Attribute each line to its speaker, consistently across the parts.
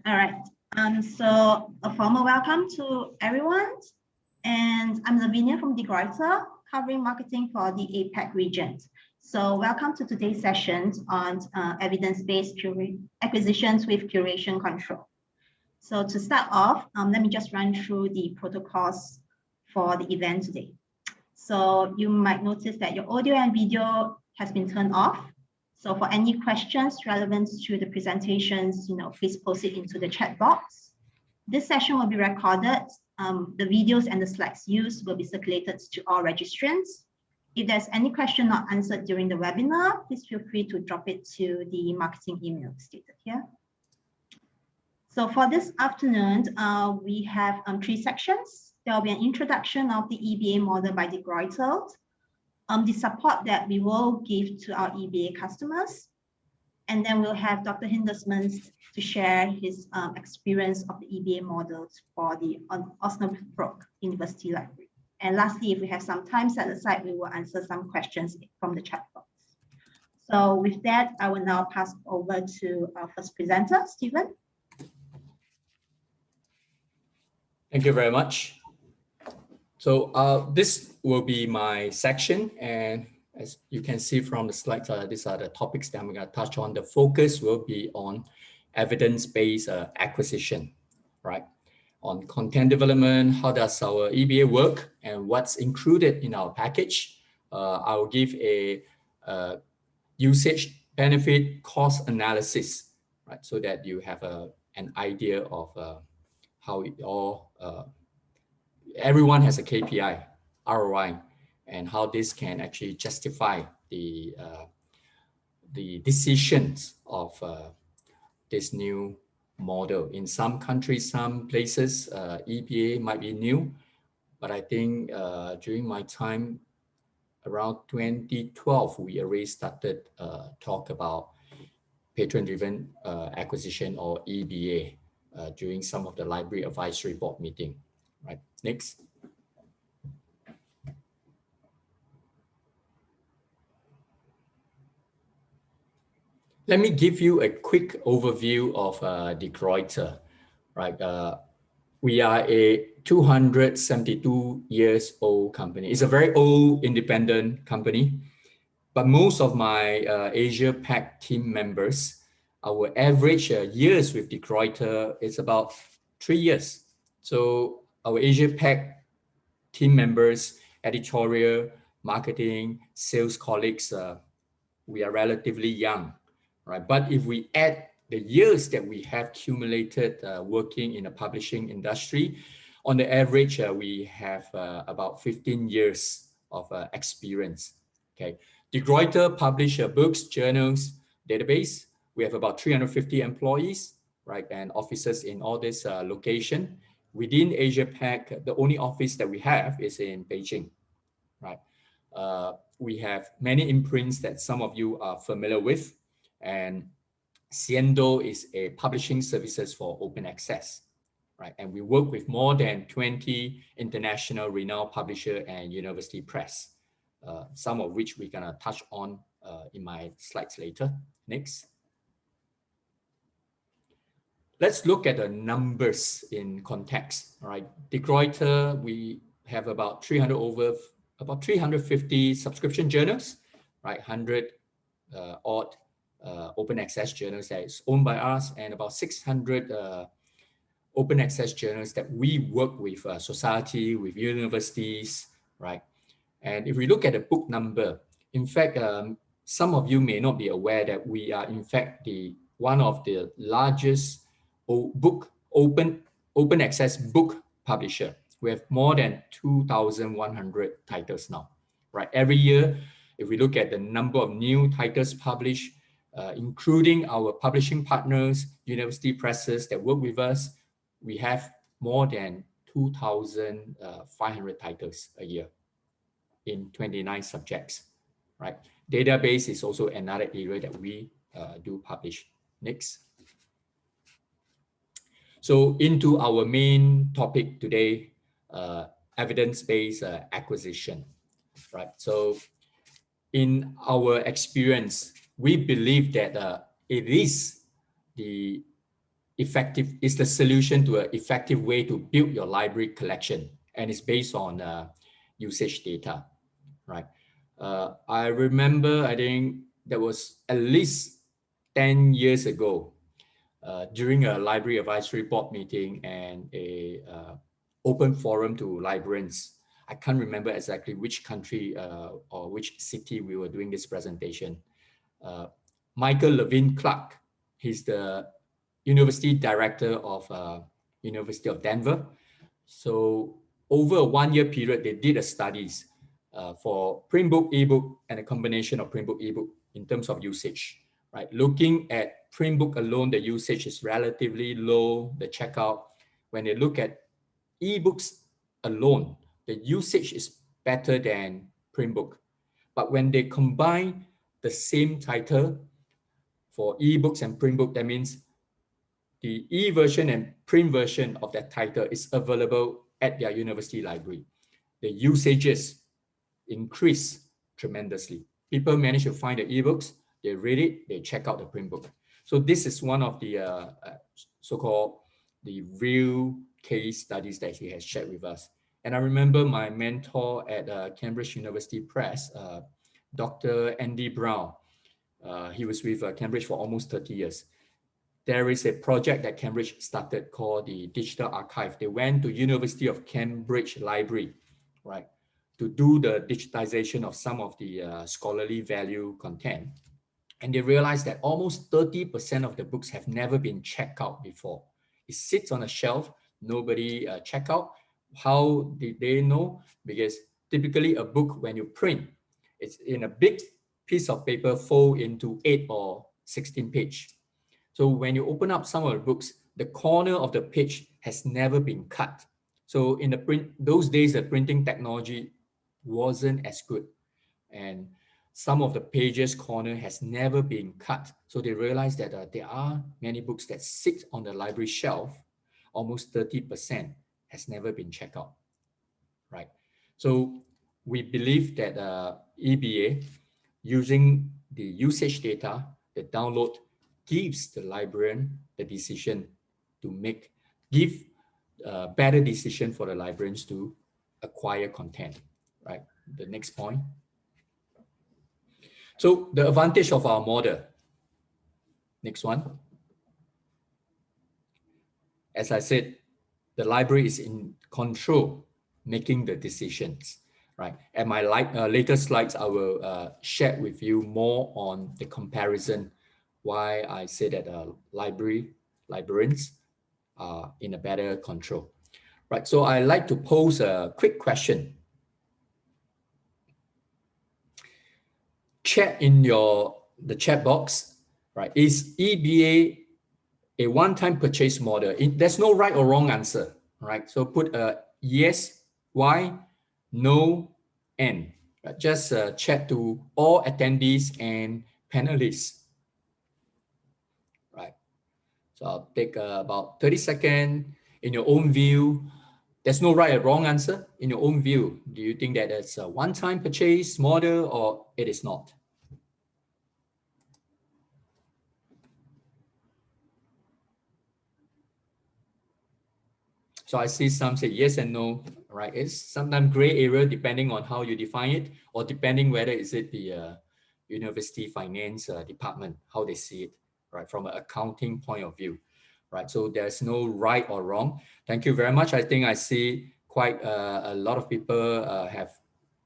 Speaker 1: All right. So a formal welcome to everyone. And I'm Lavinia from the Gruyter, covering marketing for the APAC region. So welcome to today's session on evidence-based acquisitions with curation control. So to start off, let me just run through the protocols for the event today. So you might notice that your audio and video has been turned off. So for any questions relevant to the presentations, please post it into the chat box. This session will be recorded. The videos and the slides used will be circulated to all registrants. If there's any question not answered during the webinar, please feel free to drop it to the marketing email stated here. So for this afternoon, we have 3 sections. There will be an introduction of the EBA model by the Gruyter, the support that we will give to our EBA customers. And then we'll have Dr. Hindersmans to share his experience of the EBA models for the Osnabrück University Library. And lastly, if we have some time set aside, we will answer some questions from the chat box. So with that, I will now pass over to our first presenter, Stephen.
Speaker 2: Thank you very much. So this will be my section, and as you can see from the slides, these are the topics that I'm going to touch on. The focus will be on evidence-based acquisition, right? On content development, how does our EBA work, and what's included in our package. I will give a usage benefit cost analysis, right? So that you have an idea of how it all, everyone has a KPI, ROI, and how this can actually justify the decisions of this new model. In some countries, some places, EBA might be new, but I think during my time around 2012, we already started talk about patron-driven acquisition, or EBA, during some of the library advisory board meeting. Right. Next. Let me give you a quick overview of the Gruyter. Right. We are a 272 years old company. It's a very old independent company, but most of my Asia PAC team members, our average years with the Gruyter is about 3 years. So our Asia PAC team members, editorial, marketing, sales colleagues, we are relatively young, right? But if we add the years that we have accumulated working in the publishing industry, on the average, we have about 15 years of experience. Okay, the Gruyter publish books, journals, database. We have about 350 employees, right, and offices in all this location. Within Asia PAC, the only office that we have is in Beijing, right? We have many imprints that some of you are familiar with, and Siendo is a publishing services for open access, right? And we work with more than 20 international renowned publisher and university press, some of which we're gonna touch on in my slides later. Next. Let's look at the numbers in context, right? The Gruyter, we have about 350 subscription journals, right? 100 odd open access journals that is owned by us, and about 600 open access journals that we work with society, with universities, right? And if we look at the book number, in fact, some of you may not be aware that we are in fact one of the largest open access book publisher. We have more than 2,100 titles now, right? Every year, if we look at the number of new titles published, including our publishing partners, university presses that work with us, we have more than 2,500 titles a year in 29 subjects, right? Database is also another area that we do publish. Next. So into our main topic today, evidence-based acquisition, right? So in our experience, we believe that it is the is the solution to an effective way to build your library collection, and it's based on usage data, right? I remember, I think that was at least 10 years ago, during a library advisory board meeting and a open forum to librarians. I can't remember exactly which country or which city we were doing this presentation. Michael Levine Clark, he's the University Director of University of Denver. So over a 1-year period, they did a studies for print book, ebook, and a combination of print book, ebook in terms of usage, right? Looking at print book alone, the usage is relatively low, the checkout. When they look at ebooks alone, the usage is better than print book. But when they combine the same title for ebooks and print book, that means the e-version and print version of that title is available at their university library. The usages increase tremendously. People manage to find the ebooks, they read it, they check out the print book. So this is one of the so-called the real case studies that he has shared with us. And I remember my mentor at Cambridge University Press, Dr. Andy Brown. He was with Cambridge for almost 30 years. There is a project that Cambridge started called the Digital Archive. They went to University of Cambridge Library, right, to do the digitization of some of the scholarly value content. And they realized that almost 30% of the books have never been checked out before. It sits on a shelf, nobody check out. How did they know? Because typically a book, when you print, it's in a big piece of paper, fold into 8 or 16 page. So when you open up some of the books, the corner of the page has never been cut. So in those days, the printing technology wasn't as good. And some of the pages corner has never been cut. So they realized that there are many books that sit on the library shelf, almost 30% has never been checked out, right? So we believe that EBA, using the usage data, the download, gives the librarian the decision to give a better decision for the librarians to acquire content, right? The next point. So the advantage of our model. Next one. As I said, the library is in control, making the decisions, right? At my later slides, I will share with you more on the comparison, why I say that librarians are in a better control, right? So I like to pose a quick question. Chat in the chat box, right? Is EBA a one-time purchase model? There's no right or wrong answer, right? So put a yes, why, no, and just chat to all attendees and panelists, right? So I'll take about 30 seconds. In your own view, there's no right or wrong answer. In your own view, do you think that it's a one-time purchase model or it is not? So I see some say yes and no, right? It's sometimes gray area depending on how you define it, or depending whether is it the university finance department, how they see it, right? From an accounting point of view, right? So there's no right or wrong. Thank you very much. I think I see quite a lot of people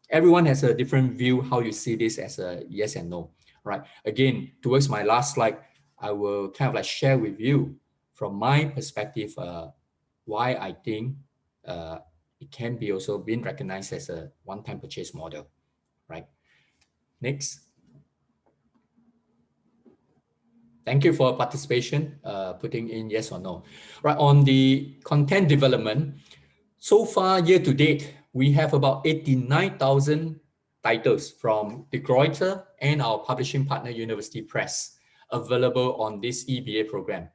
Speaker 2: everyone has a different view how you see this as a yes and no, right? Again, towards my last slide, I will kind of like share with you from my perspective, why I think it can be also been recognized as a one-time purchase model, right? Next. Thank you for participation, putting in yes or no. Right, on the content development, so far year to date, we have about 89,000 titles from the Gruyter and our publishing partner University Press available on this EBA program.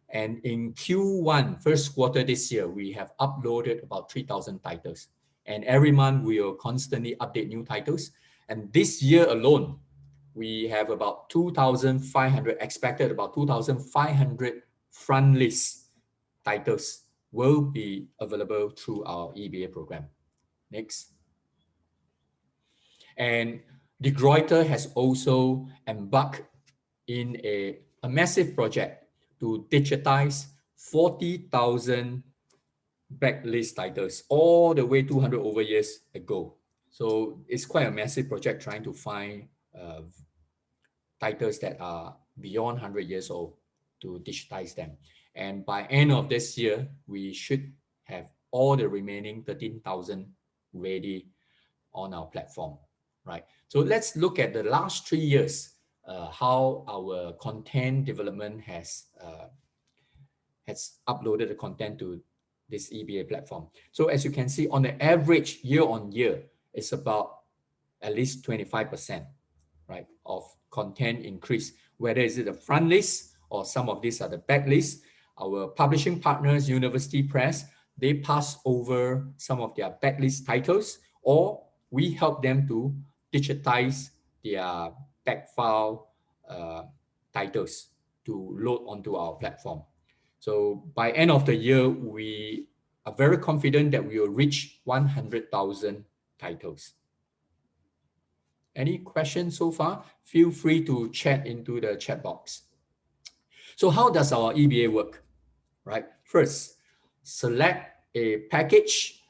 Speaker 2: And in Q1, first quarter this year, we have uploaded about 3,000 titles. And every month we will constantly update new titles. And this year alone, we have about 2,500, expected about 2,500 front list titles will be available through our EBA program. Next. And the Gruyter has also embarked in a massive project to digitize 40,000 backlist titles all the way 200 over years ago. So it's quite a massive project trying to find titles that are beyond 100 years old to digitize them. And by end of this year, we should have all the remaining 13,000 ready on our platform, right? So let's look at the last 3 years, how our content development has uploaded the content to this EBA platform. So as you can see, on the average year on year, it's about at least 25%, right, of content increase, whether is it the front list or some of these are the back list. Our publishing partners, University Press, they pass over some of their backlist titles, or we help them to digitize their back file titles to load onto our platform. So by end of the year, we are very confident that we will reach 100,000 titles. Any questions so far? Feel free to chat into the chat box. So how does our EBA work, right? First, select a package,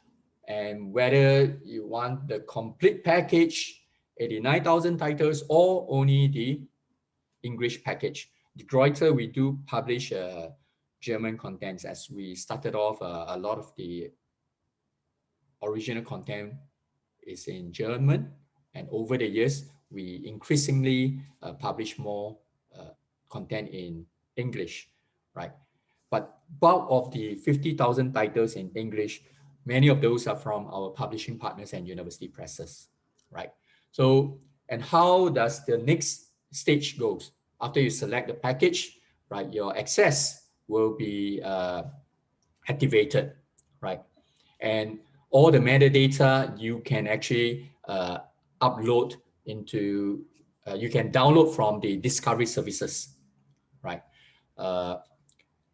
Speaker 2: and whether you want the complete package, 89,000 titles, or only the English package. The Gruyter, we do publish German contents, as we started off a lot of the original content is in German, and over the years we increasingly publish more content in English, right? But bulk of the 50,000 titles in English, many of those are from our publishing partners and university presses, right? So, and how does the next stage goes? After you select the package, right, your access will be activated, right? And all the metadata you can actually upload into, you can download from the discovery services, right?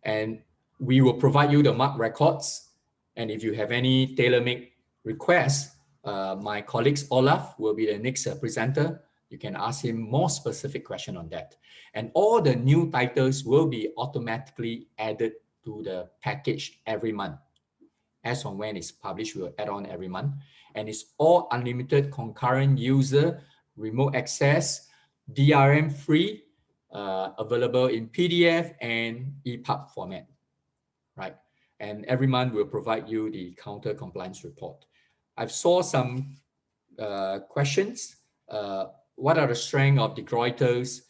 Speaker 2: And we will provide you the mark records. And if you have any tailor-made requests, my colleagues Olaf will be the next presenter. You can ask him more specific question on that. And all the new titles will be automatically added to the package every month. As on when it's published, we'll add on every month. And it's all unlimited concurrent user, remote access, DRM free, available in PDF and EPUB format, right? And every month we'll provide you the counter compliance report. I've saw some questions. What are the strengths of the Gruyters?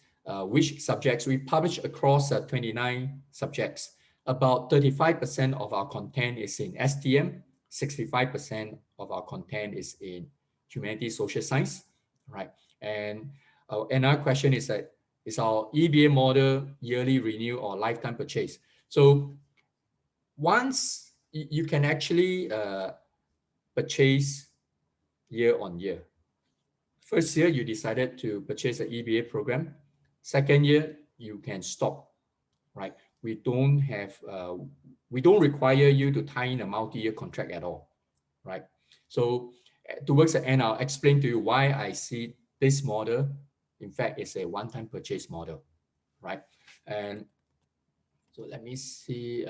Speaker 2: Which subjects? We publish across 29 subjects. About 35% of our content is in STM, 65% of our content is in humanities, social science, right? And another question is that, is our EBA model yearly renew or lifetime purchase? So once you can actually purchase year on year. First year, you decided to purchase an EBA program. Second year, you can stop, right? We don't require you to tie in a multi-year contract at all, right? So towards the end, I'll explain to you why I see this model, in fact, it's a one-time purchase model, right? And so let me see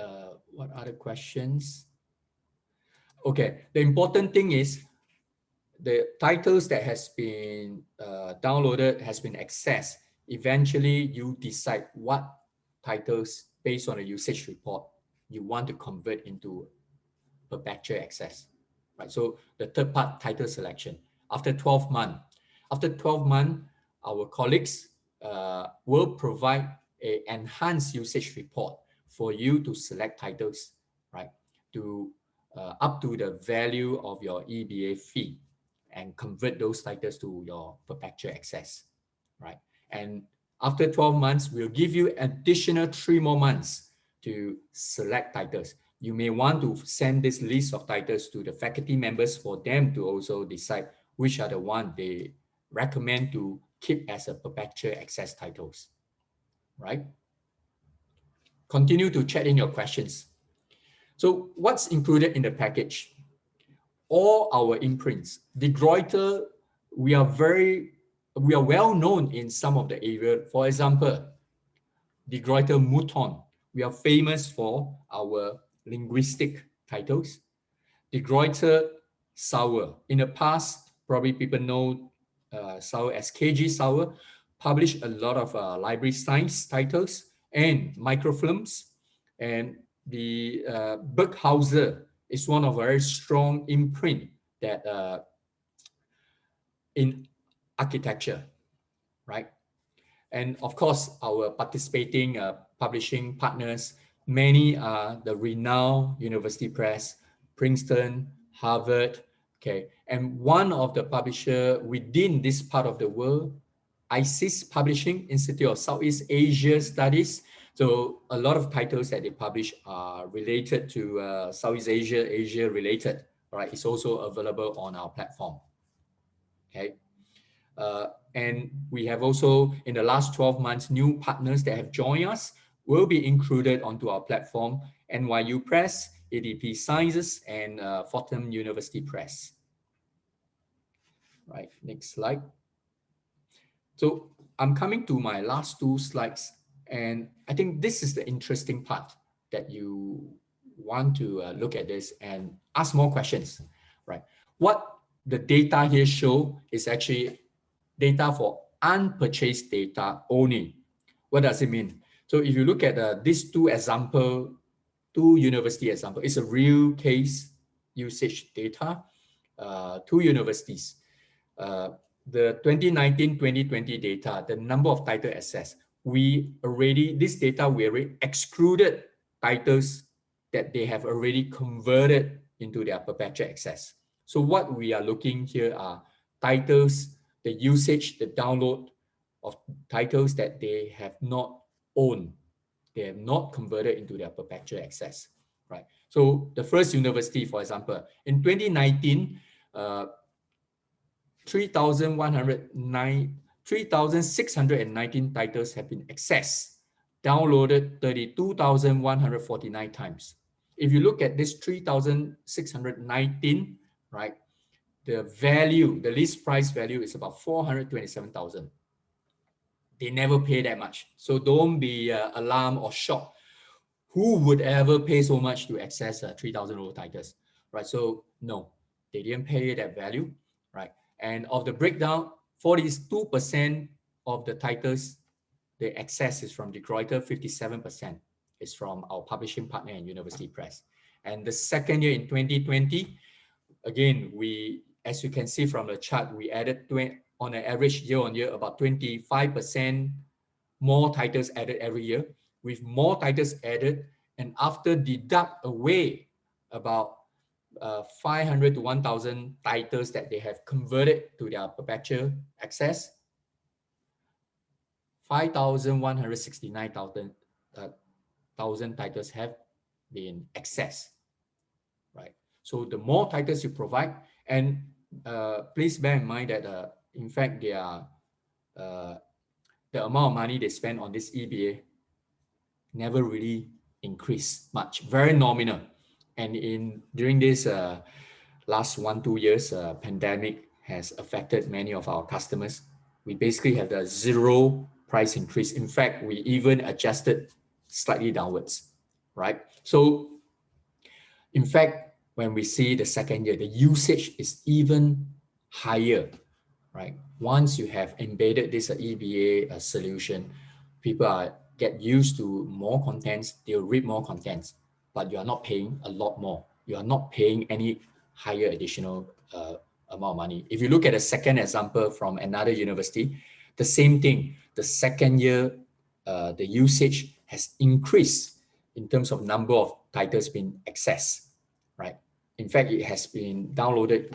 Speaker 2: what other questions. Okay, the important thing is the titles that has been downloaded, has been accessed. Eventually, you decide what titles based on a usage report you want to convert into perpetual access, right? So the third part, title selection. After 12 months, our colleagues will provide an enhanced usage report for you to select titles, right? To up to the value of your EBA fee and convert those titles to your perpetual access, right? And after 12 months, we'll give you additional 3 more months to select titles. You may want to send this list of titles to the faculty members for them to also decide which are the ones they recommend to keep as a perpetual access titles, right? continue to chat in your questions. So what's included in the package? All our imprints. The Gruyter, we are well known in some of the area. For example, the Gruyter Mouton. We are famous for our linguistic titles. The Gruyter Sour. In the past, probably people know Sour as KG Sour, published a lot of library science titles and microfilms. And the Berghauser is one of a very strong imprint that in architecture, right? And of course, our participating publishing partners, many are the renowned university press, Princeton, Harvard, okay. And one of the publisher within this part of the world, ISIS Publishing, Institute of Southeast Asia Studies. So a lot of titles that they publish are related to Southeast Asia related, right? It's also available on our platform, okay. And we have also, in the last 12 months, new partners that have joined us will be included onto our platform: NYU Press, ADP Sciences, and Fordham University Press. Right, next slide. So I'm coming to my last two slides, and I think this is the interesting part that you want to look at this and ask more questions, right? What the data here show is actually data for unpurchased data only. What does it mean? So if you look at these two university example, it's a real case usage data, two universities. The 2019-2020 data, the number of title access, this data, we already excluded titles that they have already converted into their perpetual access. So what we are looking here are titles, the usage, the download of titles that they have not owned, they have not converted into their perpetual access, right? So the first university, for example, in 2019, 3,619 titles have been accessed, downloaded 32,149 times. If you look at this 3,619, right, the value, the list price value is about 427,000. They never pay that much. So don't be alarmed or shocked. Who would ever pay so much to access 3,000 old titles, right? So no, they didn't pay that value, right? And of the breakdown, 42% of the titles, the access is from the Gruyter, 57% is from our publishing partner and University Press. And the second year in 2020, again, as you can see from the chart, we added on an average year on year about 25% more titles added every year. With more titles added, and after deduct away about 500 to 1,000 titles that they have converted to their perpetual access, 5,169,000 titles have been accessed, right? So the more titles you provide, and please bear in mind that in fact the amount of money they spend on this EBA never really increased much, very nominal. And during this last 1-2 years, pandemic has affected many of our customers. We basically have the zero price increase. In fact, we even adjusted slightly downwards, right? So in fact, when we see the second year, the usage is even higher, right? Once you have embedded this EBA solution, people get used to more contents, they'll read more contents, but you are not paying a lot more. You are not paying any higher additional amount of money. If you look at a second example from another university, the same thing. The second year, the usage has increased in terms of number of titles being accessed, right? In fact, it has been downloaded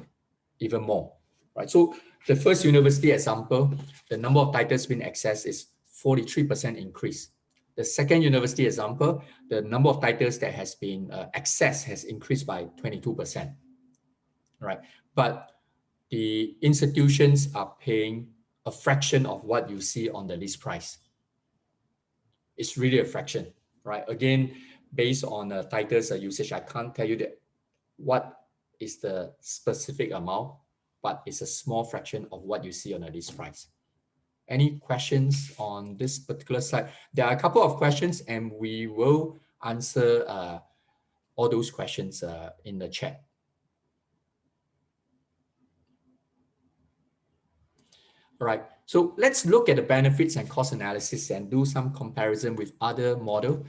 Speaker 2: even more, right? So the first university example, the number of titles being accessed is 43% increase. The second university example, the number of titles that has been accessed has increased by 22%, right? But the institutions are paying a fraction of what you see on the list price. It's really a fraction, right? Again, based on titles usage, I can't tell you that what is the specific amount, but it's a small fraction of what you see on a list price. Any questions on this particular slide? There are a couple of questions, and we will answer all those questions in the chat. All right, so let's look at the benefits and cost analysis and do some comparison with other model.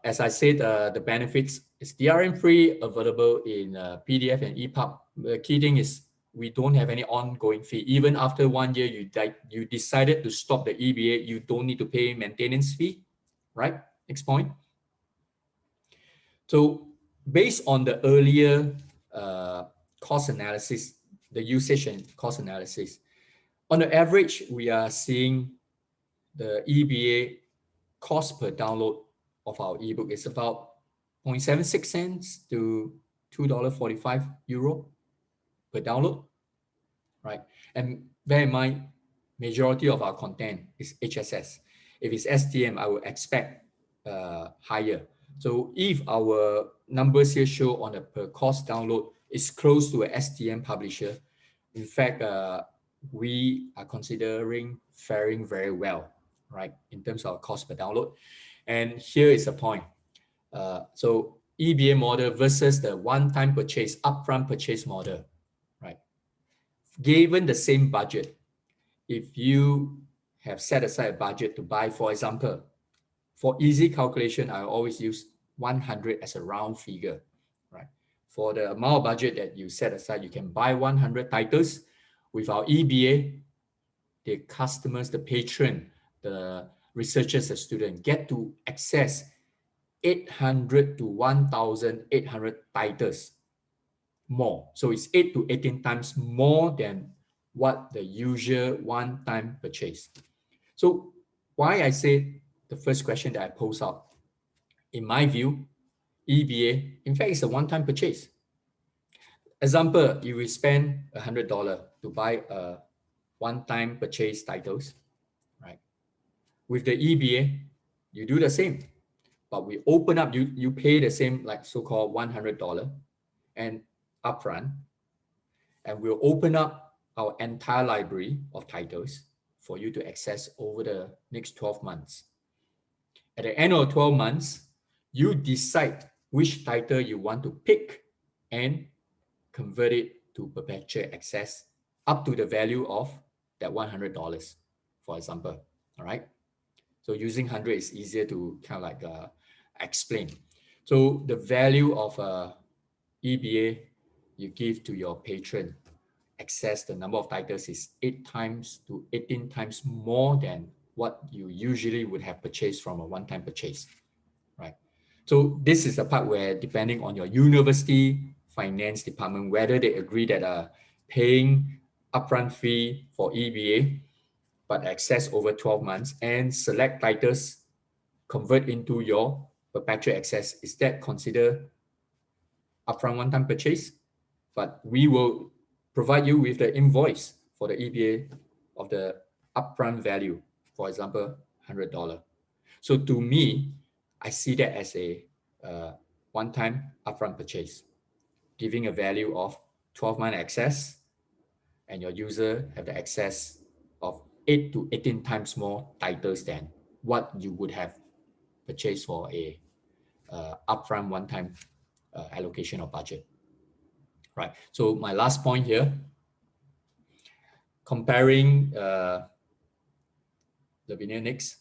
Speaker 2: As I said, the benefits is DRM-free, available in PDF and EPUB. The key thing is we don't have any ongoing fee. Even after 1 year, you decided to stop the EBA, you don't need to pay maintenance fee, right? Next point. So based on the earlier cost analysis, the usage and cost analysis, on the average, we are seeing the EBA cost per download of our ebook is about 0.76 cents to €2.45 per download, right? And bear in mind, majority of our content is HSS. If it's STM, I would expect higher. So if our numbers here show on a per cost download is close to a STM publisher, in fact, we are considering faring very well, right, in terms of cost per download. And here is the point. So EBA model versus the one-time purchase, upfront purchase model, right? Given the same budget, if you have set aside a budget to buy, for example, for easy calculation, I always use 100 as a round figure, right? For the amount of budget that you set aside, you can buy 100 titles. With our EBA, the customers, the patron, the researchers, the student get to access 800 to 1,800 titles more. So it's 8 to 18 times more than what the usual one-time purchase. So why I say the first question that I pose out, in my view, EBA, in fact, it's a one-time purchase. Example, you will spend $100 to buy a one-time purchase titles, right? With the EBA, you do the same, but we open up, you pay the same, like so-called $100 and upfront, and we'll open up our entire library of titles for you to access over the next 12 months. At the end of 12 months, you decide which title you want to pick and convert it to perpetual access up to the value of that $100, for example. All right. So using 100 is easier to kind of like explain. So the value of EBA you give to your patron, access the number of titles is 8 times to 18 times more than what you usually would have purchased from a one-time purchase, right? So this is the part where, depending on your university finance department, whether they agree that paying upfront fee for EBA, but access over 12 months and select titles convert into your perpetual access, is that considered upfront one-time purchase? But we will provide you with the invoice for the EBA of the upfront value, for example, $100. So to me, I see that as a one-time upfront purchase, giving a value of 12-month access, and your user have the access of 8 to 18 times more titles than what you would have purchased for a upfront one-time allocation of budget. Right. So my last point here, comparing the Lavinia next.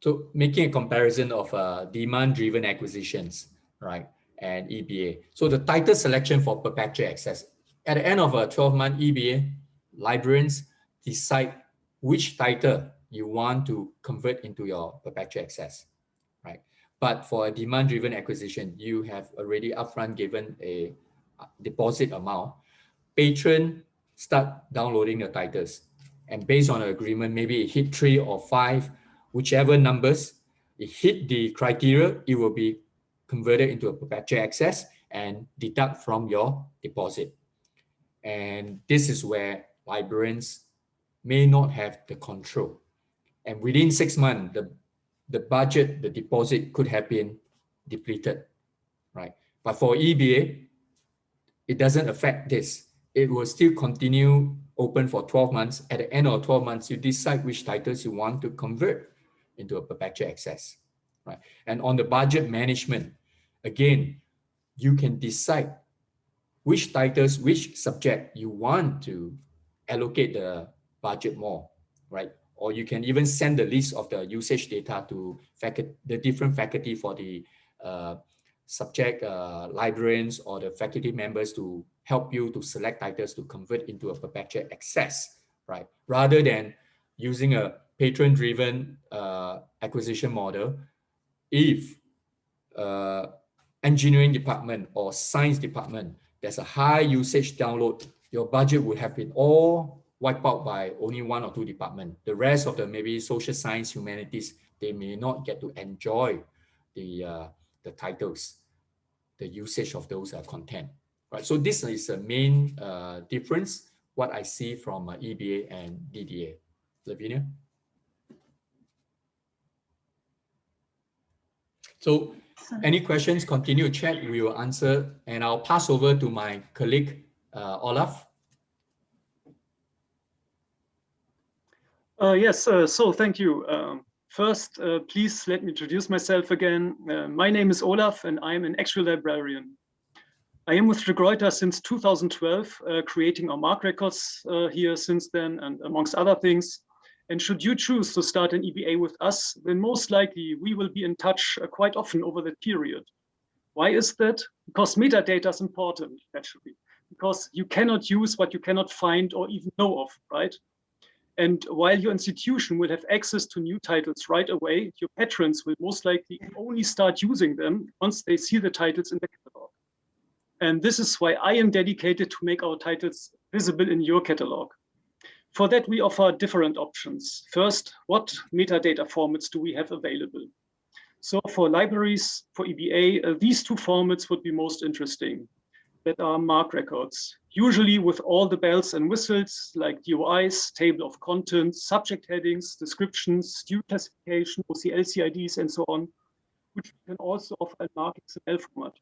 Speaker 2: So making a comparison of demand-driven acquisitions, right, and EBA. So the title selection for perpetual access. At the end of a 12-month EBA, librarians decide which title you want to convert into your perpetual access, right? But for a demand-driven acquisition, you have already upfront given a deposit amount. Patron start downloading the titles, and based on an agreement, maybe it hit 3 or 5, whichever numbers it hit the criteria, it will be converted into a perpetual access and deduct from your deposit. And this is where librarians may not have the control. And within 6 months, the budget, the deposit could have been depleted, right? But for EBA, it doesn't affect this. It will still continue open for 12 months. At the end of 12 months, you decide which titles you want to convert into a perpetual access, right? And on the budget management, again, you can decide which titles, which subject you want to allocate the budget more, right? Or you can even send the list of the usage data to the different faculty for the subject librarians or the faculty members to help you to select titles to convert into a perpetual access, right? Rather than using a patron-driven acquisition model, if engineering department or science department, there's a high usage download, your budget would have been all wiped out by only one or two departments. The rest of the maybe social science, humanities, they may not get to enjoy the titles, the usage of those content. Right. So this is the main difference, what I see from EBA and DDA. Lavinia? So any questions, continue to chat, we will answer, and I'll pass over to my colleague, Olaf.
Speaker 3: Yes, so thank you. First, please let me introduce myself again. My name is Olaf and I'm an actual librarian. I am with Gruyter since 2012, creating our MARC records here since then, and amongst other things. And should you choose to start an EBA with us, then most likely we will be in touch quite often over that period. Why is that? Because metadata is important, actually, because you cannot use what you cannot find or even know of, right? And while your institution will have access to new titles right away, your patrons will most likely only start using them once they see the titles in the catalog. And this is why I am dedicated to make our titles visible in your catalog. For that, we offer different options. First, what metadata formats do we have available? So for libraries, for EBA, these two formats would be most interesting. That are MARC records, usually with all the bells and whistles like DOIs, table of contents, subject headings, descriptions, student classification, OCLC-IDs, and so on, which we can also offer in MARC XML format.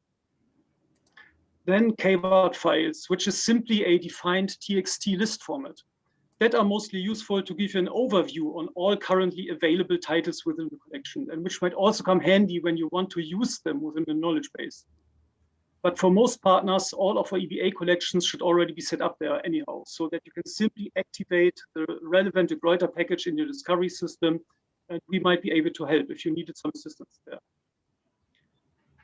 Speaker 3: Then KWord files, which is simply a defined TXT list format. That are mostly useful to give you an overview on all currently available titles within the collection, and which might also come handy when you want to use them within the knowledge base. But for most partners, all of our EBA collections should already be set up there anyhow, so that you can simply activate the relevant Gruyter package in your discovery system, and we might be able to help if you needed some assistance there.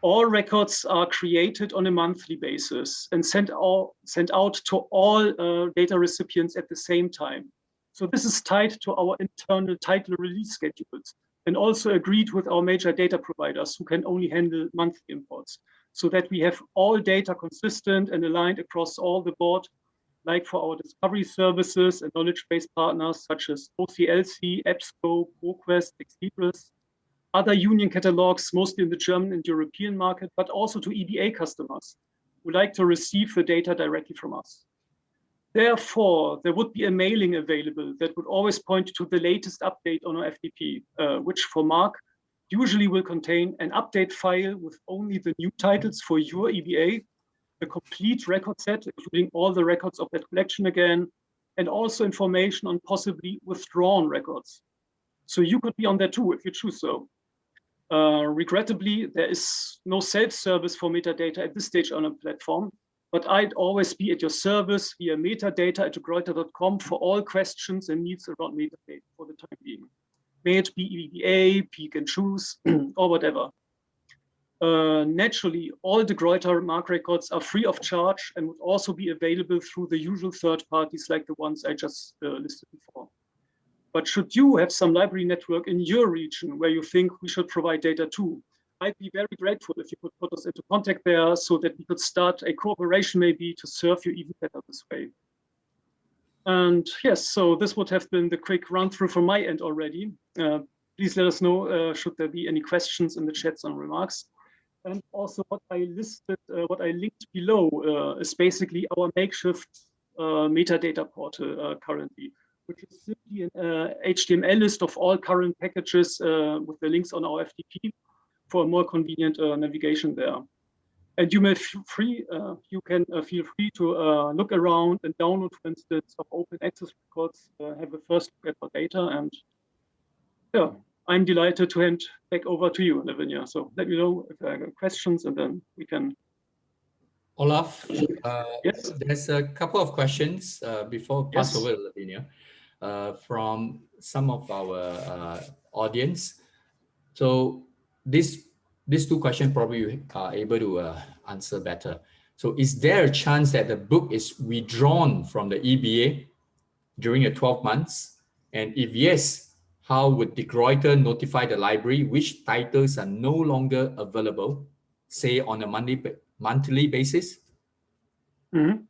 Speaker 3: All records are created on a monthly basis and sent out to all data recipients at the same time. So this is tied to our internal title release schedules and also agreed with our major data providers who can only handle monthly imports, so that we have all data consistent and aligned across all the board, like for our discovery services and knowledge-based partners such as OCLC, EBSCO, ProQuest, Exlibris, other union catalogs, mostly in the German and European market, but also to EBA customers who like to receive the data directly from us. Therefore, there would be a mailing available that would always point to the latest update on our FTP, which for MARC usually will contain an update file with only the new titles for your EBA, a complete record set, including all the records of that collection again, and also information on possibly withdrawn records. So you could be on there too if you choose so. Regrettably, there is no self-service for metadata at this stage on a platform, but I'd always be at your service via metadata@gruyter.com for all questions and needs around metadata for the time being. May it be EBA, pick and choose, or whatever. Naturally, all the Gruyter MARC records are free of charge and would also be available through the usual third parties like the ones I just listed before. But should you have some library network in your region where you think we should provide data to, I'd be very grateful if you could put us into contact there so that we could start a cooperation maybe to serve you even better this way. And yes, so this would have been the quick run through from my end already. Please let us know should there be any questions in the chats and remarks. And also what I listed, what I linked below is basically our makeshift metadata portal currently, which is simply an HTML list of all current packages with the links on our FTP for a more convenient navigation there. And you may feel free, feel free to look around and download, for instance, of open access records, have a first look at our data. And yeah, I'm delighted to hand back over to you, Lavinia. So let me know if there are questions, and then we can.
Speaker 2: Olaf,
Speaker 3: Yes.
Speaker 2: there's a couple of questions before I pass over to Lavinia from some of our audience. So these two questions probably you are able to answer better. So is there a chance that the book is withdrawn from the EBA during the 12 months? And if yes, how would the Gruyter notify the library which titles are no longer available, say on a monthly basis?
Speaker 3: Mm-hmm.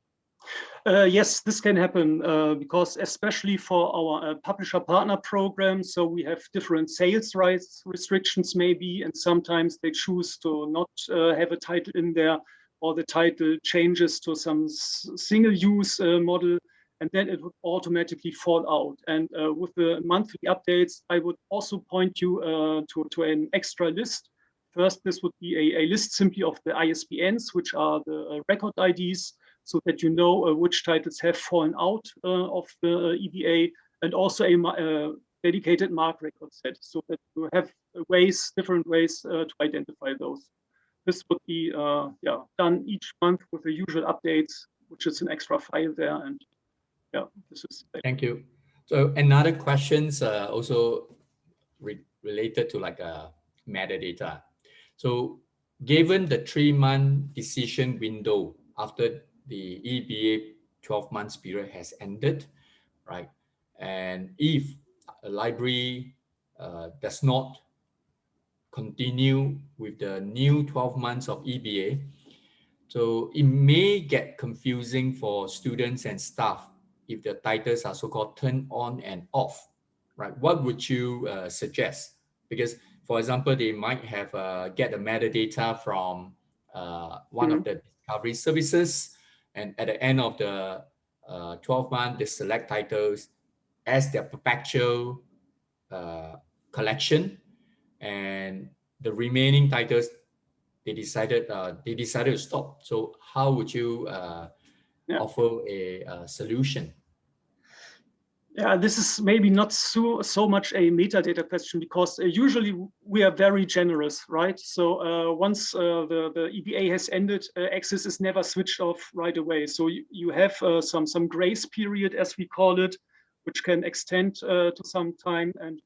Speaker 3: Yes, this can happen because especially for our publisher partner program, so we have different sales rights restrictions maybe, and sometimes they choose to not have a title in there, or the title changes to some single use model, and then it would automatically fall out. And with the monthly updates, I would also point you to an extra list. First, this would be a list simply of the ISBNs, which are the record IDs, so that you know which titles have fallen out of the EBA, and also a dedicated MARC record set, so that you have different ways to identify those. This would be done each month with the usual updates, which is an extra file there. And yeah, this is.
Speaker 2: Thank you. So another questions also related to like metadata. So given the 3-month decision window after the EBA 12 months period has ended, right? And if a library does not continue with the new 12 months of EBA, so it may get confusing for students and staff if the titles are so-called turned on and off, right? What would you suggest? Because, for example, they might have get the metadata from one of the discovery services, and at the end of the 12 months, they select titles as their perpetual collection, and the remaining titles they decided to stop. So how would you offer a solution?
Speaker 3: Yeah, this is maybe not so much a metadata question, because usually we are very generous, right? So once the EBA has ended, access is never switched off right away. So you have some grace period, as we call it, which can extend to some time. And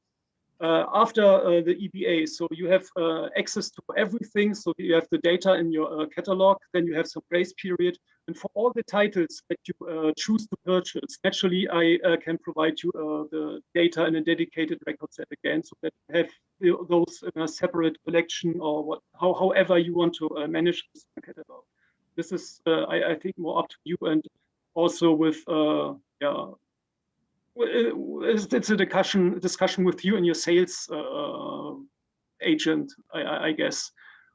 Speaker 3: after the EBA, so you have access to everything. So you have the data in your catalog, then you have some grace period. And for all the titles that you choose to purchase, naturally, I can provide you the data in a dedicated record set again, so that you have those in a separate collection, or however you want to manage this catalog. This is, I think, more up to you, and also with it's a discussion with you and your sales agent, I guess,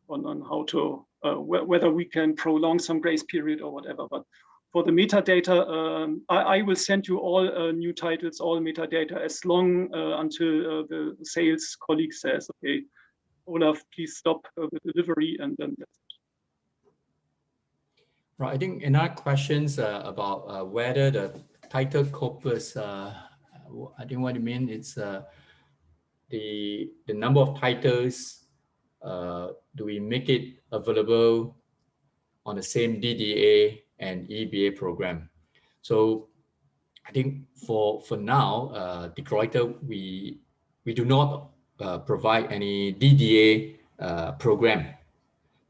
Speaker 3: on how to whether we can prolong some grace period or whatever. But for the metadata, I will send you all new titles, all metadata, as long until the sales colleague says, okay, Olaf, please stop the delivery, and then that's it.
Speaker 2: Right. I think another questions about whether the title corpus, I think what you mean is the number of titles, do we make it available on the same DDA and EBA program? So I think for now, the Gruyter, we do not provide any DDA program,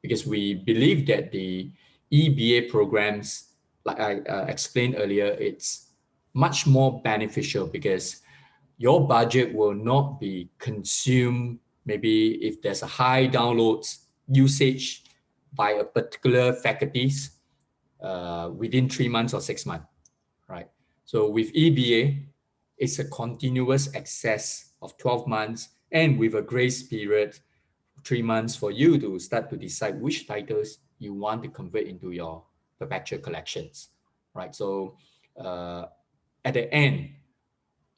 Speaker 2: because we believe that the EBA programs, like I explained earlier, it's much more beneficial because your budget will not be consumed. Maybe if there's a high downloads usage by a particular faculties within 3 months or 6 months, right? So with EBA, it's a continuous access of 12 months and with a grace period 3 months for you to start to decide which titles you want to convert into your perpetual collections, right? So at the end,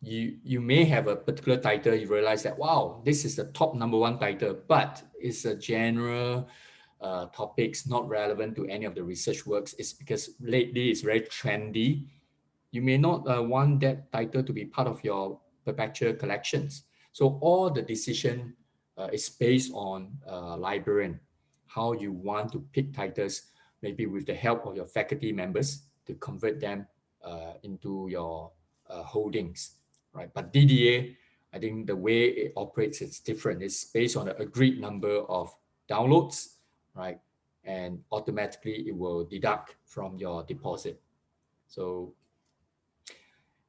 Speaker 2: you may have a particular title, you realize that, wow, this is the top #1 title, but it's a general topics not relevant to any of the research works. It's because lately it's very trendy. You may not want that title to be part of your perpetual collections. So all the decision is based on librarian, how you want to pick titles, maybe with the help of your faculty members to convert them into your holdings, right? But DDA, I think the way it operates is different. It's based on an agreed number of downloads, right? And automatically it will deduct from your deposit. So,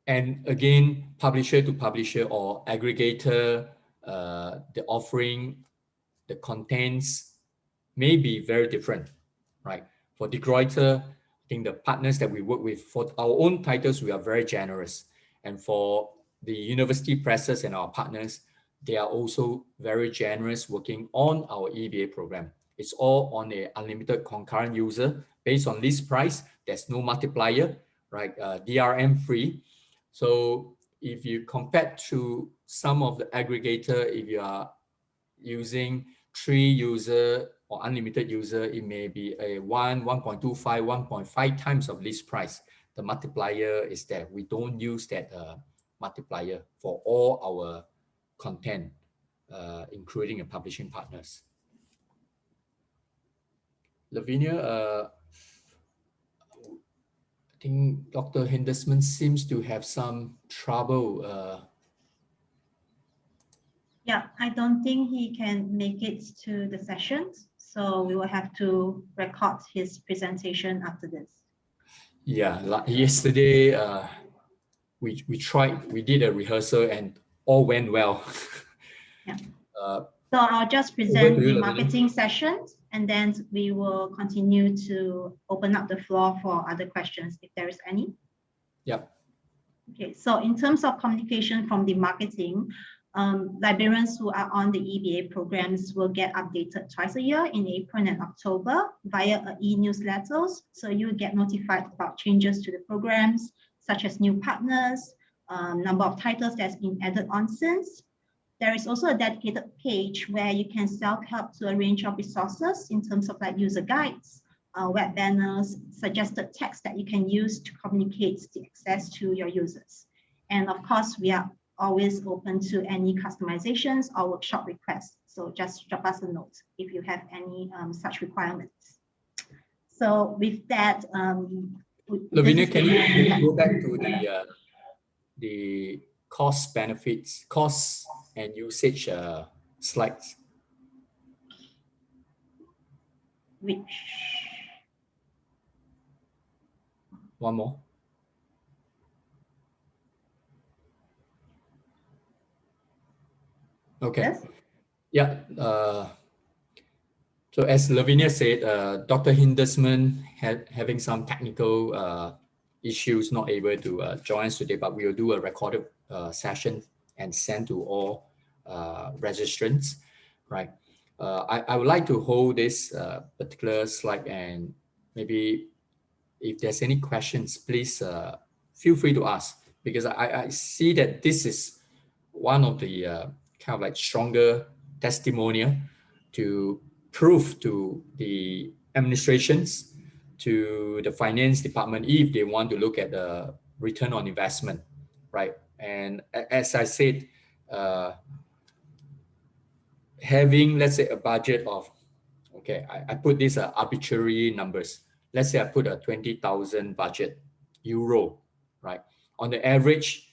Speaker 2: and again, publisher to publisher or aggregator, the offering, the contents may be very different, right? For De Gruyter, I think the partners that we work with, for our own titles, we are very generous. And for the university presses and our partners, they are also very generous working on our EBA program. It's all on a unlimited concurrent user based on list price. There's no multiplier, right? DRM free. So if you compare to some of the aggregator, if you are using 3 user or unlimited user, it may be a 1.25, 1.5 times of list price. The multiplier is there. We don't use that multiplier for all our content, including the publishing partners. Lavinia, I think Dr. Henderson seems to have some trouble.
Speaker 1: Yeah, I don't think he can make it to the sessions, so we will have to record his presentation after this.
Speaker 2: Yeah, like yesterday, we tried, we did a rehearsal and all went well.
Speaker 1: Yeah. So I'll just present the marketing sessions, and then we will continue to open up the floor for other questions if there is any.
Speaker 2: Yep.
Speaker 1: Okay, so in terms of communication from the marketing, librarians who are on the EBA programs will get updated twice a year in April and October via e-newsletters. So you will get notified about changes to the programs, such as new partners, number of titles that's been added on since. There is also a dedicated page where you can self-help to a range of resources in terms of like user guides, web banners, suggested text that you can use to communicate the access to your users. And of course, we are always open to any customizations or workshop requests. So just drop us a note if you have any such requirements. So with that,
Speaker 2: Lavinia, can you go back to the cost benefits, costs and usage slides?
Speaker 1: Which?
Speaker 2: One more. Okay.
Speaker 1: Yes?
Speaker 2: Yeah. So as Lavinia said, Dr. Hindesman having some technical issues, not able to join us today, but we will do a recorded session and send to all registrants, right? I would like to hold this particular slide, and maybe if there's any questions, please feel free to ask, because I see that this is one of the kind of like stronger testimonial to prove to the administrations, to the finance department, if they want to look at the return on investment, right? And as I said, having, let's say, a budget of, okay, I put these arbitrary numbers. Let's say I put a 20,000 budget euro, right? On the average,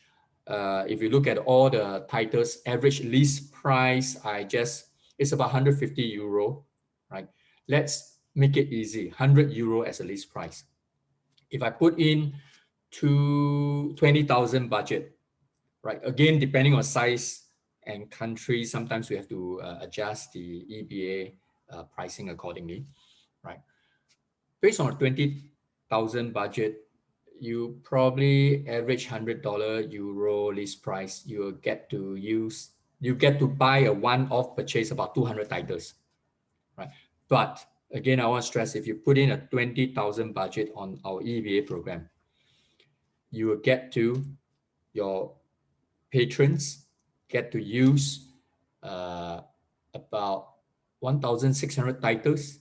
Speaker 2: if you look at all the titles, average list price, it's about 150 euro, right? Let's make it easy, 100 euro as a list price. If I put in 20,000 budget, right? Again, depending on size and country, sometimes we have to adjust the EBA pricing accordingly, right? Based on a 20,000 budget, you probably average $100 euro list price. You get to buy a one-off purchase about 200 titles, right? But again, I want to stress, if you put in a 20,000 budget on our EBA program, you will get to your patrons get to use about 1,600 titles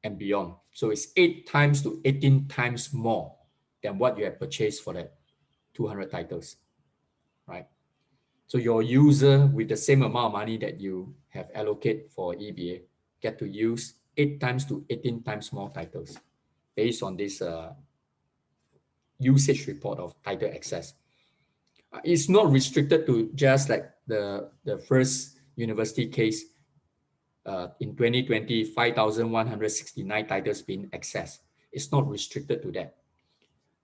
Speaker 2: and beyond. So it's 8 times to 18 times more than what you have purchased for that 200 titles, right? So your user with the same amount of money that you have allocated for EBA get to use 8 times to 18 times more titles based on this usage report of title access. It's not restricted to just like the first university case in 2020, 5,169 titles being accessed. It's not restricted to that.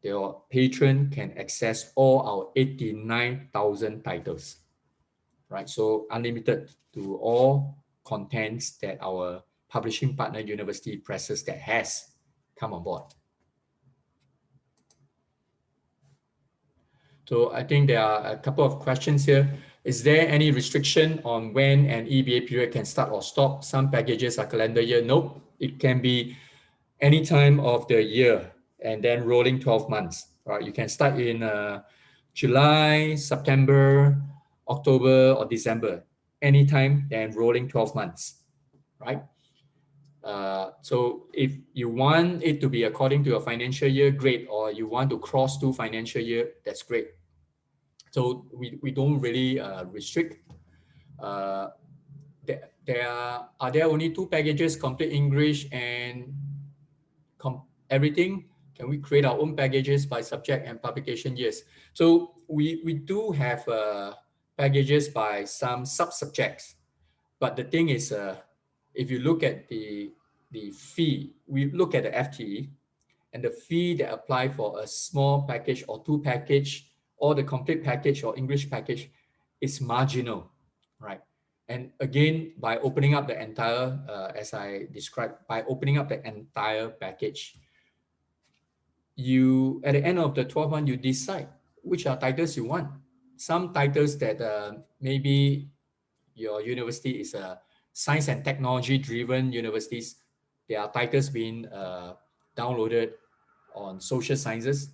Speaker 2: Your patron can access all our 89,000 titles, right? So unlimited to all contents that our publishing partner university presses that has come on board. So I think there are a couple of questions here. Is there any restriction on when an EBA period can start or stop? Some packages are calendar year. Nope, it can be any time of the year and then rolling 12 months. Right? You can start in July, September, October, or December, anytime, then rolling 12 months, right? So if you want it to be according to your financial year, great, or you want to cross to financial year, that's great. So we don't really restrict. Are there only 2 packages, complete English and everything? Can we create our own packages by subject and publication years? So we do have packages by some sub-subjects, but the thing is, if you look at the fee, we look at the FTE, and the fee that apply for a small package or 2 package, or the complete package or English package is marginal, right? And again, by opening up the entire, as I described, by opening up the entire package, you, at the end of the 12 months, you decide which are titles you want. Some titles that maybe your university is a science and technology driven universities, there are titles being downloaded on social sciences.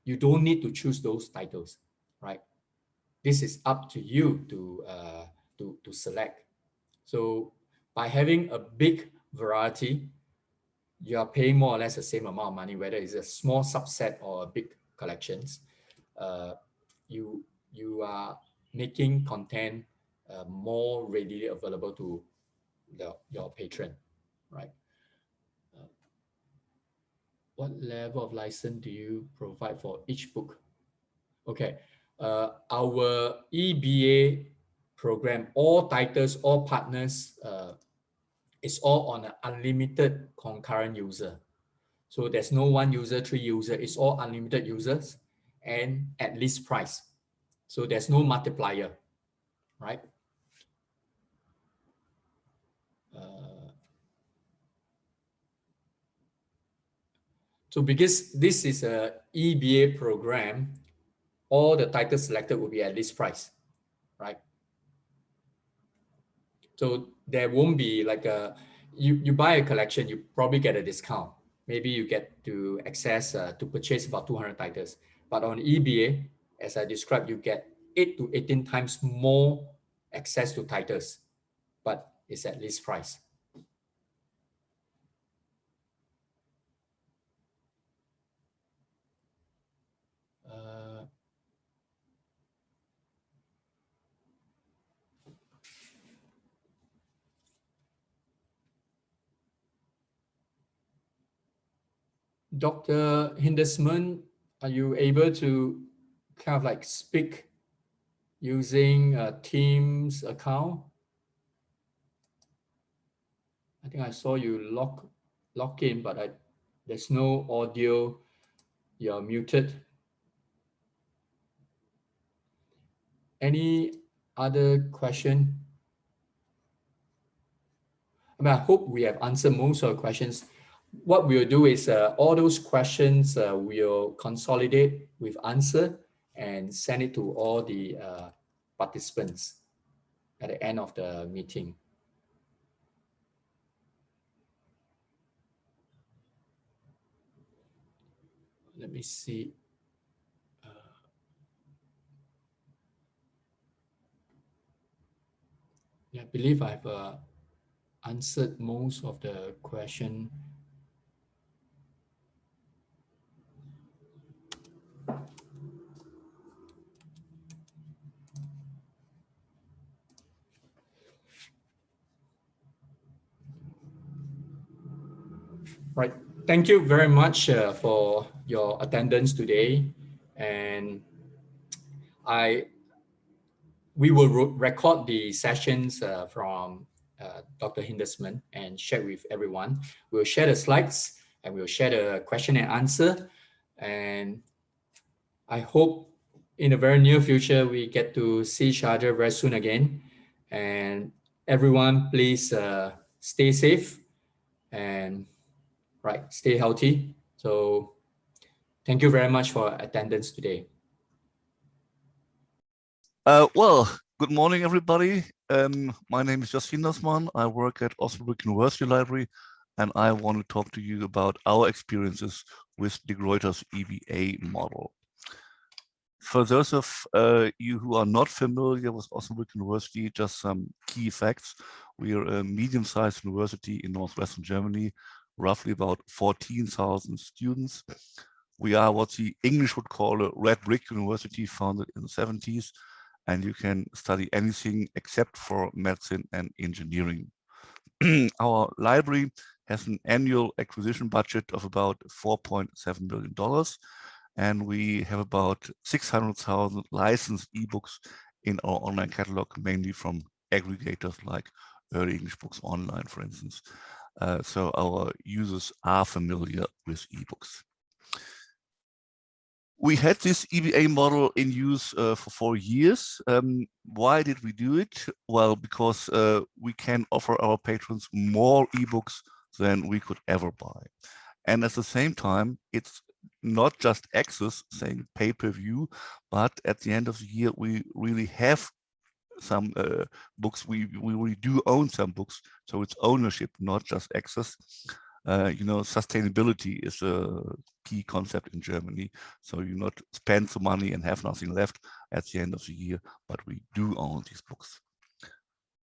Speaker 2: You don't need to choose those titles, right? This is up to you to select. So by having a big variety, you are paying more or less the same amount of money, whether it's a small subset or a big collections. You are making content more readily available to your patron, right? What level of license do you provide for each book? Okay, our EBA program, all titles, all partners, is all on an unlimited concurrent user. So there's no 1 user, 3 user, it's all unlimited users and at least price. So there's no multiplier, right? So because this is a EBA program, all the titles selected will be at least price, right? So there won't be like you buy a collection, you probably get a discount. Maybe you get to access to purchase about 200 titles. But on EBA, as I described, you get 8 to 18 times more access to titles, but it's at least price. Dr. Hindesman, are you able to kind of like speak using a Teams account? I think I saw you lock in, but there's no audio. You're muted. Any other question? I mean, I hope we have answered most of the questions. What we'll do is all those questions we'll consolidate with answer and send it to all the participants at the end of the meeting. Let me see. believe I've answered most of the question. Right. Thank you very much for your attendance today. And we will record the sessions from Dr. Hindesman and share with everyone. We'll share the slides and we'll share the question and answer. And I hope in the very near future, we get to see each other very soon again. And everyone, please stay safe and stay healthy. So thank you very much for attendance today.
Speaker 4: Well, good morning, everybody. My name is Justin Hindesman. I work at Osnabrück University Library, and I want to talk to you about our experiences with de Gruyter's EVA model. For those of you who are not familiar with Osnabrück University, just some key facts. We are a medium-sized university in northwestern Germany, roughly about 14,000 students. We are what the English would call a red brick university, founded in the 70s, and you can study anything except for medicine and engineering. Our library has an annual acquisition budget of about $4.7 billion, and we have about 600,000 licensed ebooks in our online catalog, mainly from aggregators like Early English Books Online, for instance. So our users are familiar with ebooks. We had this EVA model in use for 4 years. Why did we do it? Well, because we can offer our patrons more ebooks than we could ever buy. And at the same time, it's not just access, saying pay-per-view, but at the end of the year, we really have some books. We really do own some books, so it's ownership, not just access. You know, sustainability is a key concept in Germany. So you not spend the money and have nothing left at the end of the year, but we do own these books.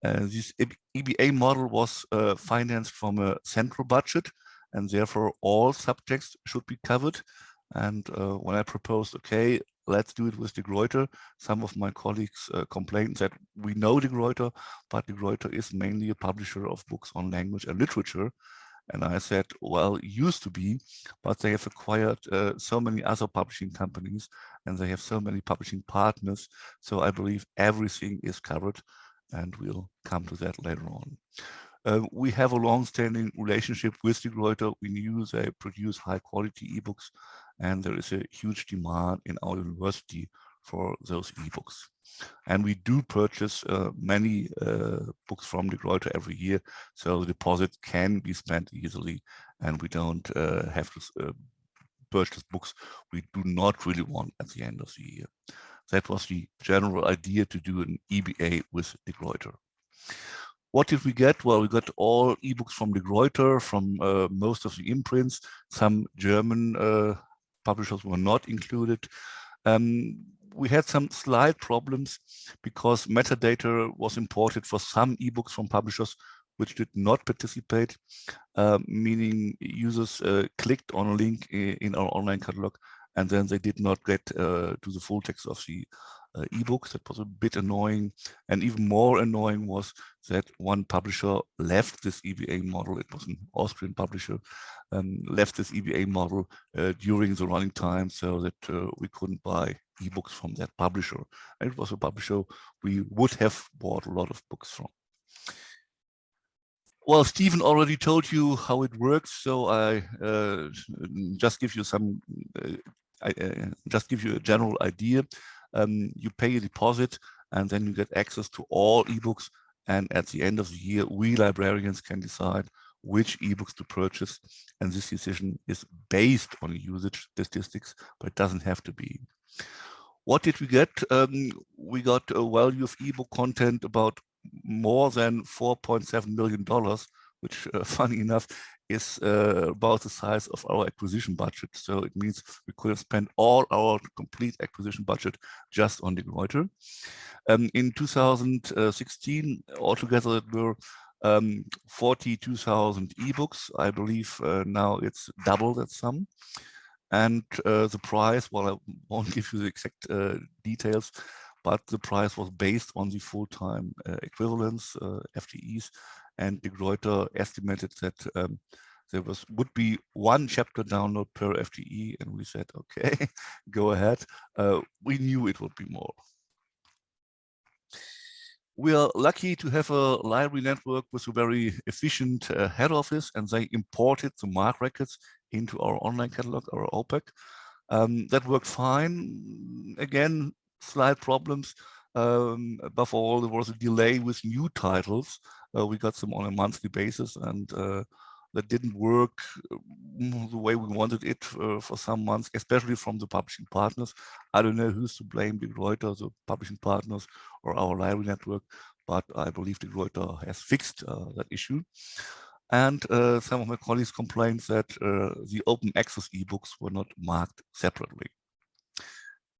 Speaker 4: This EBA model was financed from a central budget, and therefore all subjects should be covered. And when I proposed, okay, let's do it with de Gruyter, some of my colleagues complained that we know de Gruyter, but de Gruyter is mainly a publisher of books on language and literature. And I said, well, it used to be, but they have acquired so many other publishing companies, and they have so many publishing partners. So I believe everything is covered, and we'll come to that later on. We have a long-standing relationship with de Gruyter. We knew they produce high-quality ebooks, and there is a huge demand in our university for those ebooks. And we do purchase many books from de Gruyter every year, so the deposit can be spent easily, and we don't have to purchase books we do not really want at the end of the year. That was the general idea, to do an EBA with de Gruyter. What did we get? Well, we got all ebooks from de Gruyter, from most of the imprints. Some German publishers were not included. We had some slight problems because metadata was imported for some ebooks from publishers which did not participate, meaning users clicked on a link in our online catalog, and then they did not get to the full text of the ebook. That was a bit annoying. And even more annoying was that one publisher left this EBA model. It was an Austrian publisher, left this EBA model during the running time, so that we couldn't buy ebooks from that publisher. And it was a publisher we would have bought a lot of books from. Well, Stephen already told you how it works, so I just give you some, just give you a general idea. You pay a deposit, and then you get access to all ebooks. And at the end of the year, we librarians can decide which ebooks to purchase. And this decision is based on usage statistics, but it doesn't have to be. What did we get? We got a value of ebook content about more than $4.7 million which funny enough is about the size of our acquisition budget. So it means we could have spent all our complete acquisition budget just on the Gruyter. In 2016, altogether there were 42,000 ebooks. I believe now it's double that sum. And the price, well, I won't give you the exact details, but the price was based on the full-time equivalents, FTEs, and the Gruyter estimated that there would be 1 chapter download per FTE, and we said, okay, go ahead. We knew it would be more. We are lucky to have a library network with a very efficient head office, and they imported the MARC records into our online catalog, our APAC. That worked fine. Again, slight problems. Above all, there was a delay with new titles. We got them on a monthly basis, and that didn't work the way we wanted it for some months, especially from the publishing partners. I don't know who's to blame, the Gruyter, the publishing partners, or our library network, but I believe the Gruyter has fixed that issue. And some of my colleagues complained that the open access ebooks were not marked separately.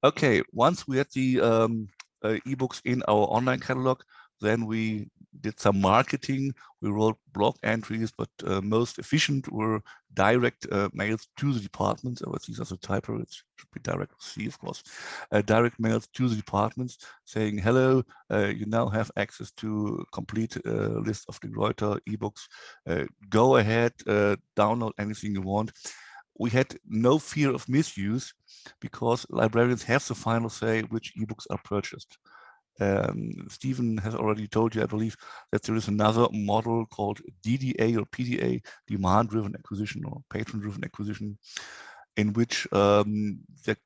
Speaker 4: Okay, once we had the ebooks in our online catalog, then we did some marketing. We wrote blog entries, but most efficient were direct mails to the departments. These are the typo, it should be direct C, of course. Direct mails to the departments saying, hello, you now have access to a complete list of the Gruyter ebooks. Go ahead, download anything you want. We had no fear of misuse because librarians have the final say which ebooks are purchased. Stephen has already told you, I believe, that there is another model called DDA or PDA, demand-driven acquisition or patron-driven acquisition, in which there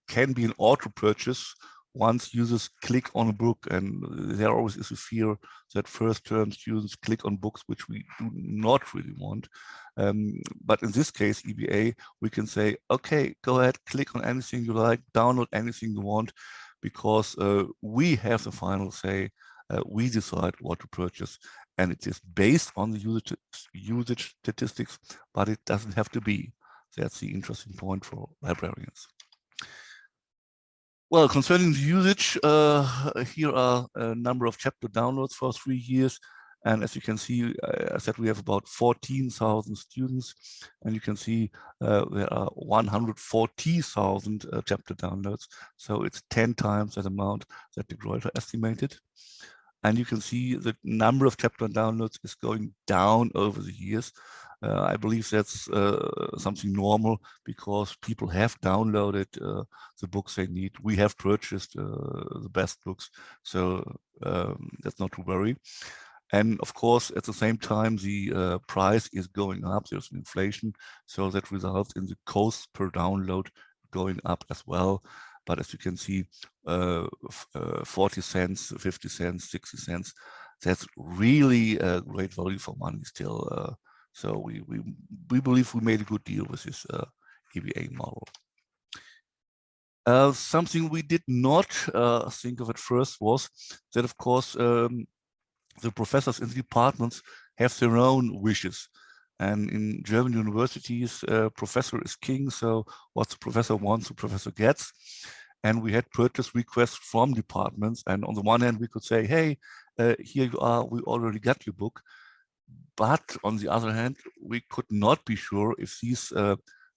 Speaker 4: can be an auto-purchase once users click on a book, and there always is a fear that first-term students click on books which we do not really want. But in this case, EBA, we can say, okay, go ahead, click on anything you like, download anything you want, because we have the final say, we decide what to purchase, and it is based on the usage statistics, but it doesn't have to be. That's the interesting point for librarians. Well, concerning the usage, here are a number of chapter downloads for 3 years. And as you can see, I said we have about 14,000 students, and you can see there are 140,000 chapter downloads. So it's 10 times that amount that the Gruyter estimated. And you can see the number of chapter downloads is going down over the years. I believe that's something normal because people have downloaded the books they need. We have purchased the best books, so that's not to worry. And of course, at the same time, the price is going up. There's an inflation, so that results in the cost per download going up as well. But as you can see, 40 cents, 50 cents, 60 cents, that's really a great value for money still. So we believe we made a good deal with this EBA model. Something we did not think of at first was that, of course, the professors in the departments have their own wishes. And in German universities, professor is king. So what the professor wants, the professor gets. And we had purchase requests from departments. And on the one hand, we could say, hey, here you are, we already got your book. But on the other hand, we could not be sure if these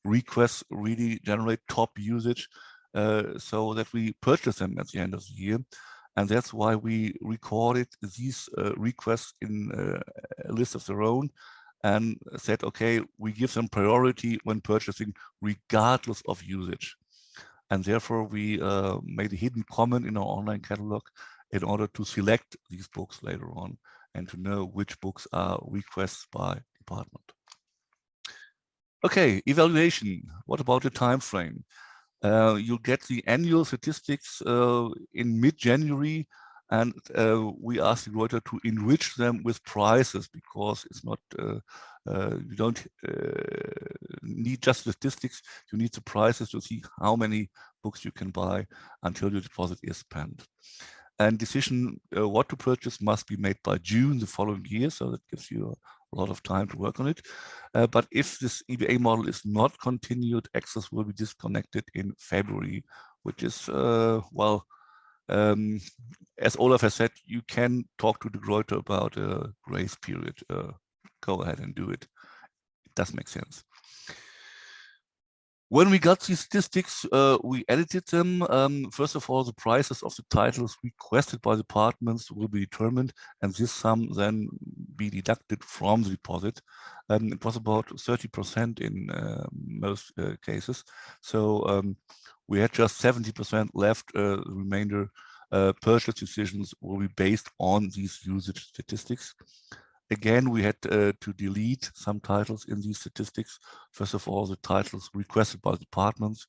Speaker 4: requests really generate top usage so that we purchase them at the end of the year. And that's why we recorded these requests in a list of their own and said, okay, we give them priority when purchasing regardless of usage. And therefore, we made a hidden comment in our online catalog in order to select these books later on and to know which books are requests by department. Okay, evaluation. What about the time frame? You'll get the annual statistics in mid-January, and we asked the Gruyter to enrich them with prizes because it's not, you don't need just statistics, you need the prizes to see how many books you can buy until your deposit is spent. And decision what to purchase must be made by June the following year, so that gives you a a lot of time to work on it. But if this EBA model is not continued, access will be disconnected in February, which is, well, as Olaf has said, you can talk to the Gruyter about a grace period. Go ahead and do it. It does make sense. When we got these statistics, we edited them. First of all, the prices of the titles requested by departments will be determined, and this sum then be deducted from the deposit. It was about 30% in most cases. So we had just 70% left. The remainder purchase decisions will be based on these usage statistics. Again, we had to delete some titles in these statistics. First of all, the titles requested by departments,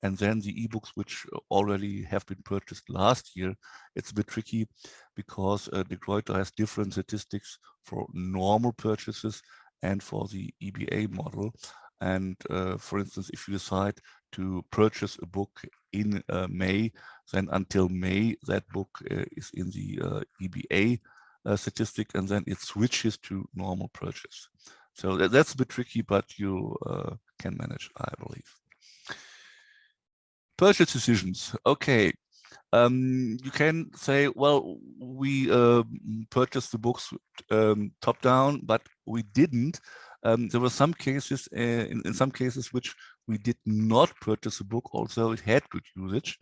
Speaker 4: and then the ebooks which already have been purchased last year. It's a bit tricky because the Gruyter has different statistics for normal purchases and for the EBA model. And for instance, if you decide to purchase a book in May, then until May, that book is in the EBA statistic, and then it switches to normal purchase. So that's a bit tricky, but you can manage, I believe. Purchase decisions. Okay. You can say, well, we purchased the books top down, but we didn't. There were some cases, in some cases, which we did not purchase a book, although it had good usage.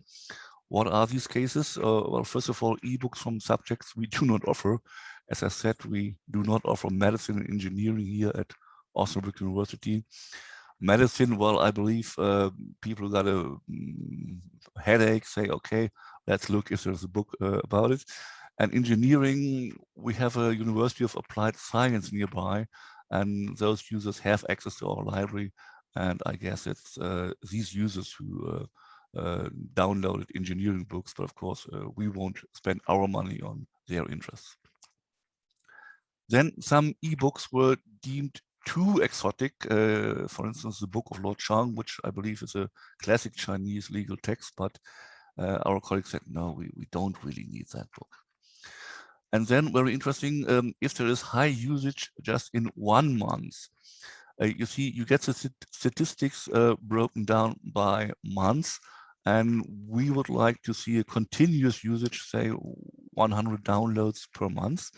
Speaker 4: What are these cases? Well, first of all, ebooks from subjects we do not offer. As I said, we do not offer medicine and engineering here at Osnabrück University. Medicine, well, I believe people got a headache, say, okay, let's look if there's a book about it. And engineering, we have a University of Applied Science nearby, and those users have access to our library. And I guess it's these users who downloaded engineering books, but of course we won't spend our money on their interests. Then some ebooks were deemed too exotic. For instance, the Book of Lord Chang, which I believe is a classic Chinese legal text, but our colleagues said, no, we don't really need that book. And then very interesting, if there is high usage just in 1 month, you see, you get the statistics broken down by months. And we would like to see a continuous usage, say 100 downloads per month.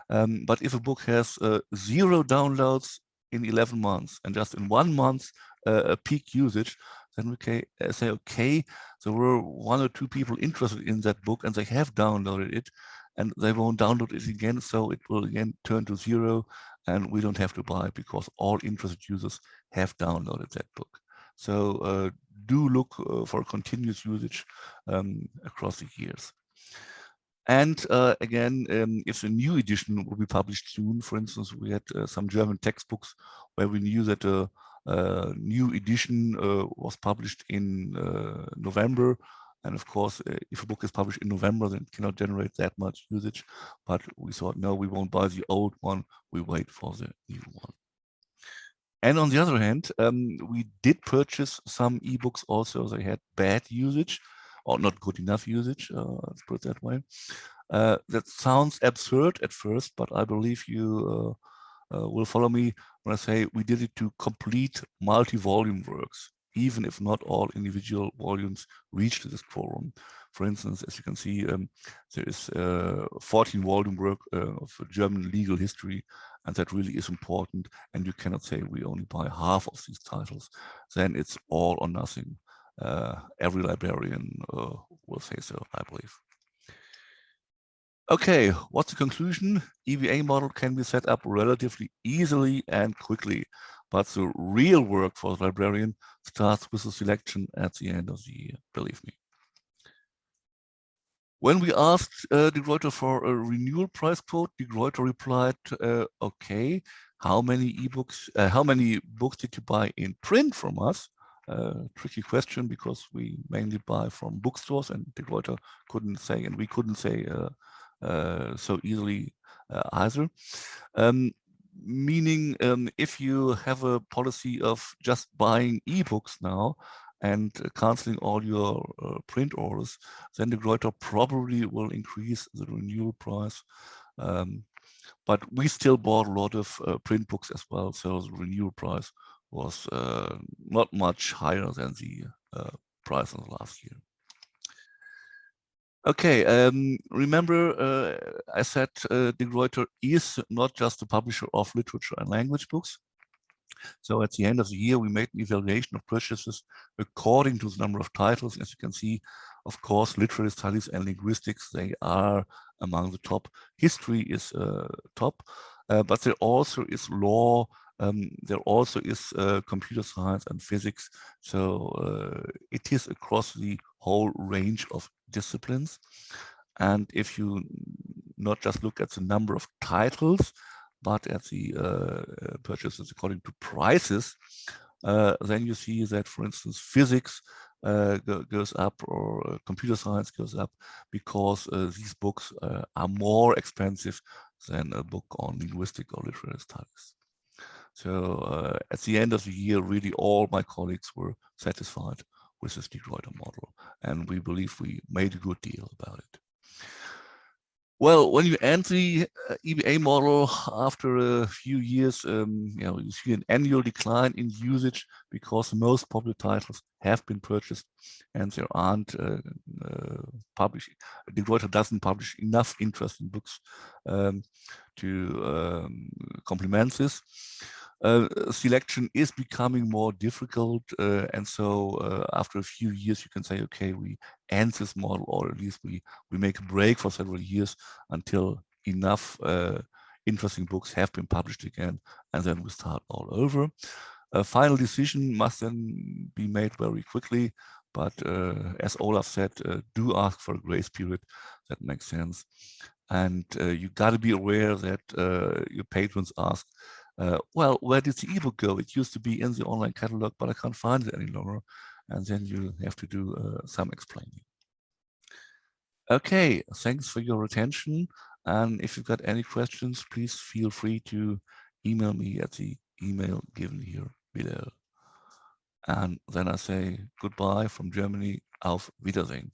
Speaker 4: But if a book has 0 downloads in 11 months and just in 1 month a peak usage, then we can say, okay, there were 1 or 2 people interested in that book and they have downloaded it and they won't download it again. So it will again turn to 0 and we don't have to buy it because all interested users have downloaded that book. So do look for continuous usage across the years. And again, if a new edition will be published soon, for instance, we had some German textbooks where we knew that a new edition was published in November. And of course, if a book is published in November, then it cannot generate that much usage. But we thought, no, we won't buy the old one. We wait for the new one. And on the other hand, we did purchase some ebooks also. They had bad usage or not good enough usage, let's put it that way. That sounds absurd at first, but I believe you will follow me when I say we did it to complete multi-volume works, even if not all individual volumes reached this quorum. For instance, as you can see, there is a 14-volume work of German legal history, and that really is important. And you cannot say we only buy half of these titles. Then it's all or nothing. Every librarian will say so, I believe. Okay, what's the conclusion? EBA model can be set up relatively easily and quickly, but the real work for the librarian starts with the selection at the end of the year, believe me. When we asked De Gruyter for a renewal price quote, De Gruyter replied, okay, how many books did you buy in print from us? Tricky question because we mainly buy from bookstores and De Gruyter couldn't say, and we couldn't say so easily either. Meaning if you have a policy of just buying ebooks now and canceling all your print orders, then De Gruyter probably will increase the renewal price. but we still bought a lot of print books as well. So the renewal price was not much higher than the price in the last year. Okay, remember I said De Gruyter is not just a publisher of literature and language books. So at the end of the year, we made an evaluation of purchases according to the number of titles. As you can see, of course, literary studies and linguistics, they are among the top. History is top, but there also is law, there also is computer science and physics. So it is across the whole range of disciplines. And if you not just look at the number of titles, but at the purchases according to prices, then you see that, for instance, physics goes up, or computer science goes up, because these books are more expensive than a book on linguistic or literary studies. So at the end of the year, really all my colleagues were satisfied with this De Gruyter model, and we believe we made a good deal about it. Well, when you end the EBA model after a few years, you see an annual decline in usage because most popular titles have been purchased and there aren't publishing. De Gruyter doesn't publish enough interesting books to complement this. Selection is becoming more difficult, and so after a few years you can say, okay, we end this model, or at least we make a break for several years until enough interesting books have been published again, and then we start all over. A final decision must then be made very quickly, but as Olaf said, do ask for a grace period. That makes sense. And you got to be aware that your patrons ask, well, where did the ebook go? It used to be in the online catalog, but I can't find it any longer. And then you have to do some explaining. Okay, thanks for your attention. And if you've got any questions, please feel free to email me at the email given here below. And then I say goodbye from Germany. Auf Wiedersehen.